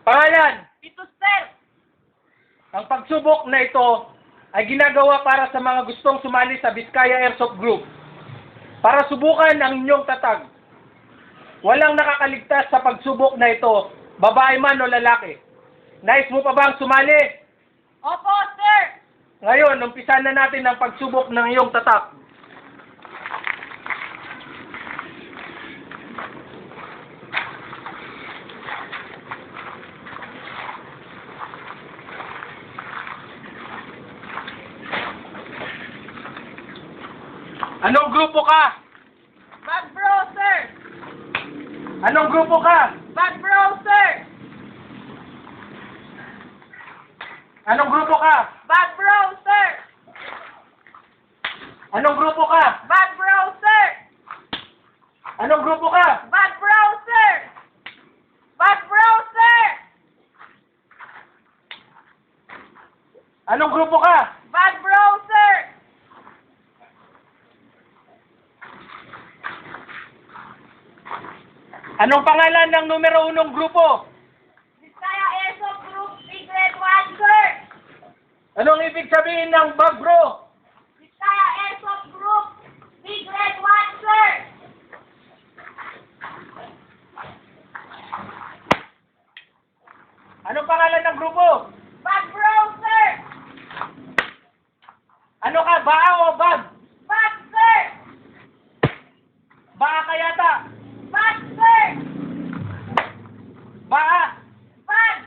Pangalan, Dito, sir. ang pagsubok na ito ay ginagawa para sa mga gustong sumali sa Vizcaya Airsoft Group para subukan ang inyong tatag. Walang nakakaligtas sa pagsubok na ito, babae man o lalaki. Nais mo pa bang sumali? Opo, sir. Ngayon, umpisa na natin ang pagsubok ng iyong tatak. Anong grupo ka? Bad bro, sir. Anong grupo ka? Bad bro, sir. Anong grupo ka? Bad bro, sir. Anong grupo ka? Bad bro, sir. Anong grupo ka? Bad bro, sir. Bad bro, sir. Anong grupo ka? Bad bro, sir. Anong pangalan ng numero 1 grupo? Vizcaya Airsoft Group, B grade 1, sir. Anong ibig sabihin ng bag bro? Vizcaya Airsoft Group, B grade 1, sir. Anong pangalan ng grupo? Bad bro, sir. Ano ka, baa o bag? Bad, sir. Baa ka yata. Bad, sir. Baa. Bad.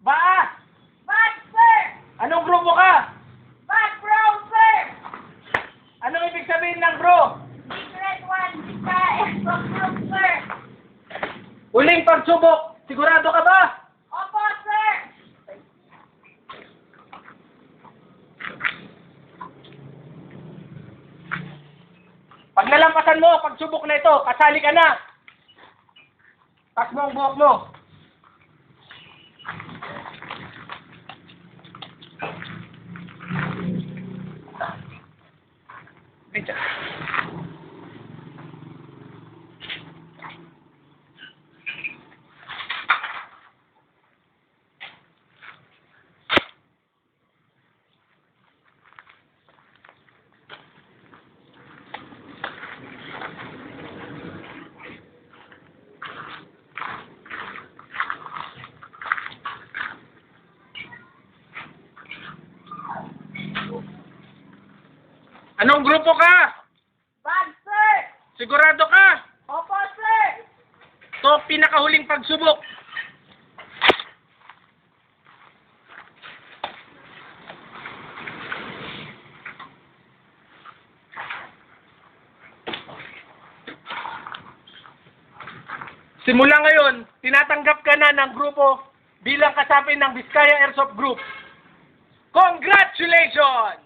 Baa. Bad, sir. Anong grupo ka? Bad bro, sir. Anong ibig sabihin ng bro? B grade 1, Vizcaya Airsoft Group, sir. Uling pagsubok, sigurado ka ba? Opo, sir. Pag nalampasan mo, pagsubok na ito, kasali ka na. Tas mo ang buhok mo. Medya. Anong grupo ka? Bad, sir. Sigurado ka? Opo, sir. Ito pinakahuling pagsubok. Simula ngayon, tinatanggap ka na ng grupo bilang kasapi ng Vizcaya Airsoft Group. Congratulations!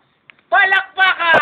Palakpakan!